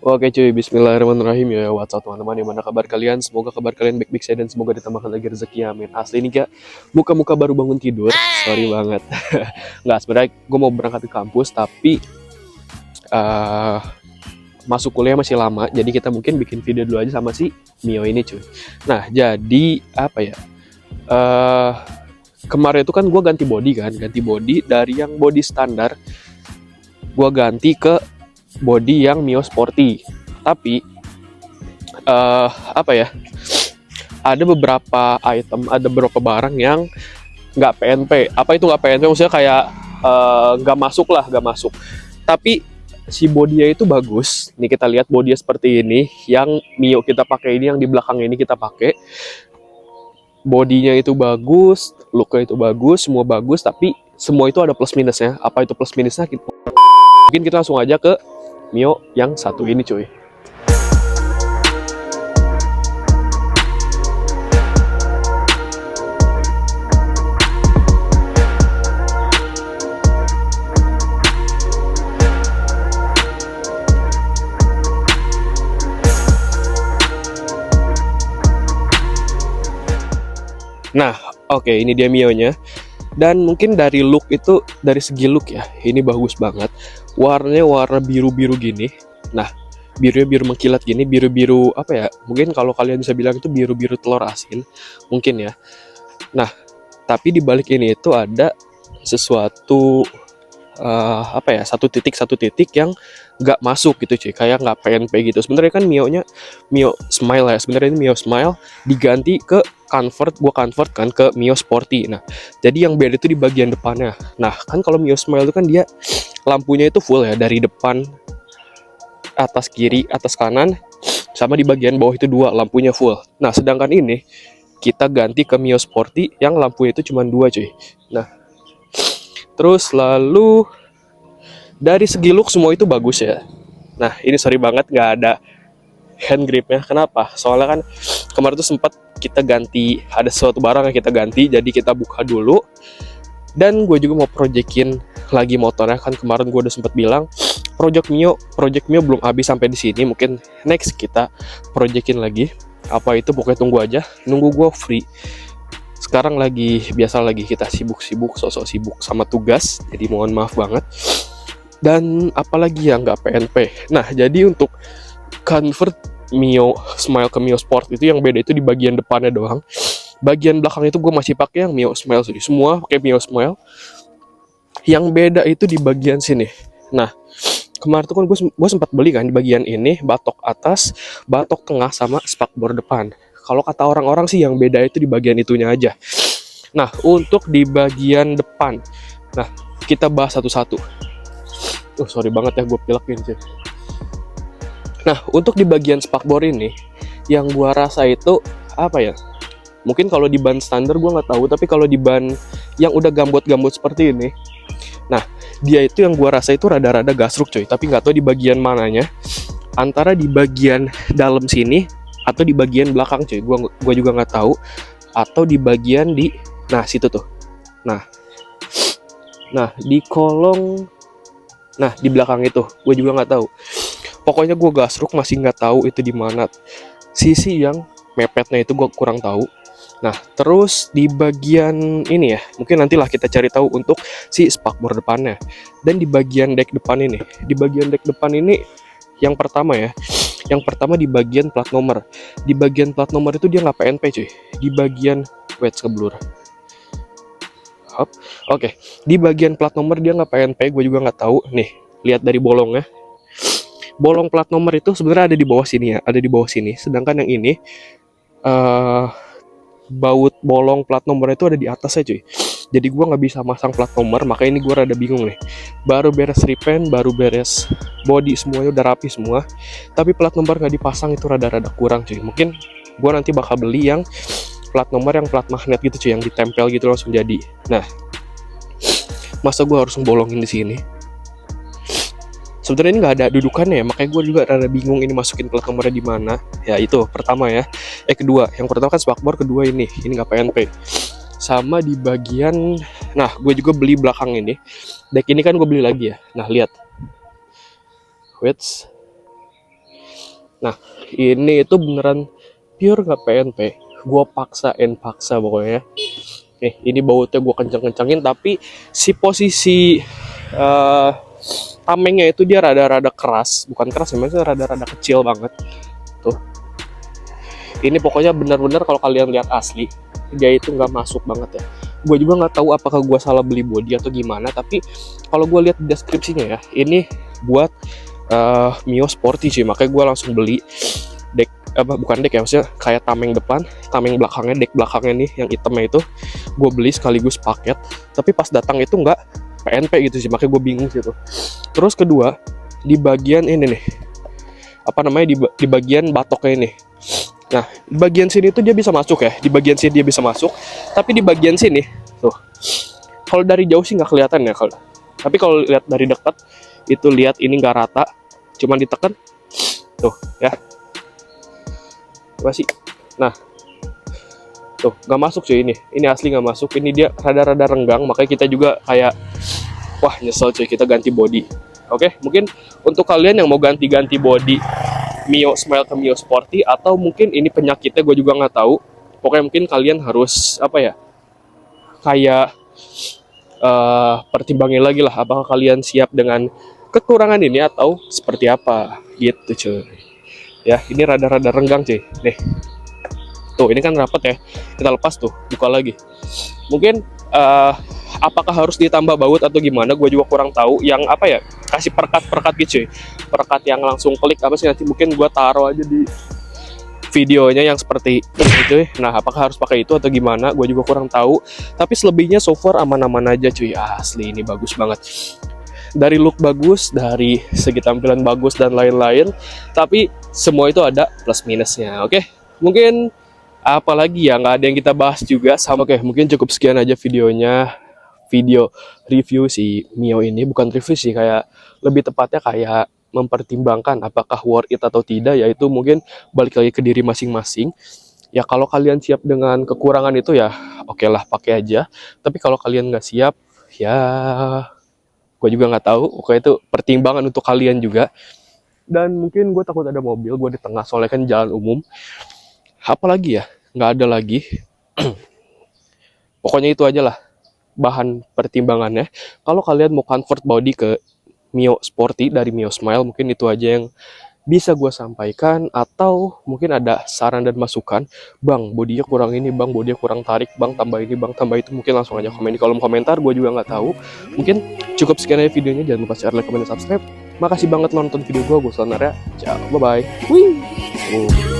Oke cuy, bismillahirrahmanirrahim ya. What's up teman-teman, gimana kabar kalian? Semoga kabar kalian baik-baik saja dan semoga ditambahkan lagi rezeki, amin. Asli ini kak, muka-muka baru bangun tidur, sorry banget. Nggak, sebenarnya gue mau berangkat ke kampus, tapi eh, masuk kuliah masih lama, jadi kita mungkin bikin video dulu aja sama si Mio ini cuy. Nah, jadi apa ya, eh kemarin itu kan gue ganti body dari yang body standar, gue ganti ke body yang Mio Sporty. Tapi apa ya, ada beberapa item, ada beberapa barang yang nggak PNP. Apa itu nggak PNP? Maksudnya kayak nggak masuk lah, nggak masuk. Tapi si bodinya itu bagus. Nih kita lihat bodinya seperti ini. Yang Mio kita pakai ini, yang di belakang ini kita pakai. Bodinya itu bagus, looknya itu bagus, semua bagus. Tapi semua itu ada plus minusnya. Apa itu plus minusnya? Mungkin kita langsung aja ke Mio yang satu ini cuy. Nah, oke, ini dia Mio-nya. Dan mungkin dari look itu, dari segi look ya, ini bagus banget. Warnanya warna biru-biru gini. Nah, birunya biru mengkilat gini, biru-biru apa ya? Mungkin kalau kalian bisa bilang itu biru-biru telur asin, mungkin ya. Nah, tapi di balik ini itu ada sesuatu apa ya, satu titik yang nggak masuk gitu cuy, kayak nggak PNP gitu. Sebenarnya kan Mio Smile ya, sebenarnya ini Mio Smile diganti ke gua convert kan ke Mio Sporty. Nah, jadi yang beda itu di bagian depannya. Nah, kan kalau Mio Smile itu kan dia lampunya itu full ya, dari depan, atas kiri, atas kanan, sama di bagian bawah itu dua lampunya full. Nah, sedangkan ini kita ganti ke Mio Sporty yang lampunya itu cuma dua cuy. Nah, terus lalu dari segi look semua itu bagus ya. Nah, ini sorry banget nggak ada hand gripnya. Kenapa? Soalnya kan kemarin tuh sempat kita ganti, ada sesuatu barang yang kita ganti, jadi kita buka dulu. Dan gue juga mau proyekin lagi motornya, kan kemarin gue udah sempat bilang project Mio belum habis sampai di sini. Mungkin next kita proyekin lagi. Apa itu pokoknya tunggu aja, nunggu gue free. Sekarang biasa lagi kita sibuk-sibuk, sosok sibuk sama tugas, jadi mohon maaf banget. Dan apalagi yang nggak PNP. Nah, jadi untuk convert Mio Smile ke Mio Sport itu yang beda itu di bagian depannya doang. Bagian belakang itu gue masih pakai yang Mio Smile sih. Semua pakai Mio Smile. Yang beda itu di bagian sini. Nah, kemarin tuh kan gue sempat beli kan di bagian ini, batok atas, batok tengah, sama spakbor depan. Kalau kata orang-orang sih yang beda itu di bagian itunya aja. Nah, untuk di bagian depan, nah kita bahas satu-satu. Sorry banget ya gue pilekin sih. Nah, untuk di bagian spakbor ini, yang gue rasa itu apa ya? Mungkin kalau di ban standar gue nggak tahu, tapi kalau di ban yang udah gambot-gambot seperti ini, nah dia itu yang gue rasa itu rada-rada gasruk coy. Tapi nggak tahu di bagian mananya, antara di bagian dalam sini atau di bagian belakang cuy. Gue juga nggak tahu. Atau di bagian di, nah situ tuh. Nah di kolong, nah di belakang itu, gue juga nggak tahu. Pokoknya gue gasruk masih nggak tahu itu di mana. Sisi yang mepetnya itu gue kurang tahu. Nah, terus di bagian ini ya, mungkin nantilah kita cari tahu untuk si spakbor depannya. Dan di bagian deck depan ini, yang pertama ya, yang pertama di bagian plat nomor. Di bagian plat nomor itu dia nggak PNP cuy. Di bagian, wait keblur. Oke, di bagian plat nomor dia nggak PNP, gue juga nggak tahu. Nih, lihat dari bolongnya. Bolong plat nomor itu sebenarnya ada di bawah sini ya, ada di bawah sini. Sedangkan yang ini baut bolong plat nomor itu ada di atasnya cuy. Jadi gue nggak bisa masang plat nomor, makanya ini gue rada bingung nih. Baru beres repaint, baru beres body, semuanya udah rapi semua, tapi plat nomor nggak dipasang, itu rada-rada kurang cuy. Mungkin gue nanti bakal beli yang plat nomor yang plat magnet gitu cuy, yang ditempel gitu langsung jadi. Nah, masa gue harus ngebolongin di sini? Sebenarnya ini nggak ada dudukannya ya, makanya gue juga rada bingung ini masukin plat nomornya di mana. Ya itu pertama ya. Kedua, yang pertama kan spakbor, kedua ini nggak PNP. Sama di bagian, nah gue juga beli belakang ini. Deck ini kan gue beli lagi ya. Nah lihat, wait, Nah, ini itu beneran pure nggak PNP. Gue paksa pokoknya. Nih, ini bautnya gue kenceng-kencengin, tapi si posisi eh tamengnya itu dia rada-rada keras, bukan keras ya, maksudnya rada-rada kecil banget. Tuh, ini pokoknya bener-bener kalau kalian lihat asli, dia itu nggak masuk banget ya. Gue juga nggak tahu apakah gue salah beli body atau gimana, tapi kalau gue lihat deskripsinya ya, ini buat Mio Sporty sih, makanya gue langsung beli deck apa bukan deck ya, maksudnya kayak tameng depan, tameng belakangnya, deck belakangnya nih yang hitamnya itu gue beli sekaligus paket, tapi pas datang itu nggak PNP gitu sih, makanya gue bingung sih tuh. Terus kedua, di bagian ini nih, apa namanya, di bagian batoknya ini. Nah, di bagian sini tuh dia bisa masuk ya, di bagian sini dia bisa masuk, tapi di bagian sini tuh, kalau dari jauh sih nggak kelihatan ya, kalau tapi kalau lihat dari dekat itu, lihat ini nggak rata, cuman ditekan tuh ya, masih. Nah, tuh nggak masuk cuy, ini asli nggak masuk, ini dia rada-rada renggang, makanya kita juga kayak wah nyesel cuy, kita ganti body. Oke, mungkin untuk kalian yang mau ganti-ganti body Mio Smile ke Mio Sporty, atau mungkin ini penyakitnya gue juga nggak tahu, pokoknya mungkin kalian harus apa ya, kayak pertimbangin lagi lah, apakah kalian siap dengan kekurangan ini atau seperti apa gitu cuy. Ya, ini rada-rada renggang cuy. Nih, tuh ini kan rapat ya, kita lepas tuh, buka lagi. Mungkin apakah harus ditambah baut atau gimana, gue juga kurang tahu. Yang apa ya, kasih perekat gitu cuy, perekat yang langsung klik apa sih, nanti mungkin gue taruh aja di videonya yang seperti ini cuy. Nah, apakah harus pakai itu atau gimana, gue juga kurang tahu. Tapi selebihnya so far aman-aman aja cuy, asli ini bagus banget. Dari look bagus, dari segi tampilan bagus dan lain-lain, tapi semua itu ada plus minusnya. Oke, mungkin apalagi ya, nggak ada yang kita bahas juga sama. Oke, mungkin cukup sekian aja videonya, video review si Mio ini. Bukan review sih, kayak lebih tepatnya kayak mempertimbangkan apakah worth it atau tidak, yaitu mungkin balik lagi ke diri masing-masing. Ya kalau kalian siap dengan kekurangan itu ya oke lah, pakai aja. Tapi kalau kalian nggak siap, ya gue juga nggak tahu. Oke, itu pertimbangan untuk kalian juga. Dan mungkin gue takut ada mobil, gue di tengah soalnya kan jalan umum. Apalagi ya, nggak ada lagi. Pokoknya itu aja lah bahan pertimbangannya. Kalau kalian mau convert body ke Mio Sporty dari Mio Smile, mungkin itu aja yang bisa gue sampaikan. Atau mungkin ada saran dan masukan, bang bodinya kurang ini, bang bodinya kurang tarik, bang tambah ini, bang tambah itu, mungkin langsung aja komen di kolom komentar. Gue juga nggak tahu. Mungkin cukup sekian aja videonya, jangan lupa share, like, komen, dan subscribe. Makasih banget lo nonton video gue Selamat ya. Ciao, bye bye. Wih.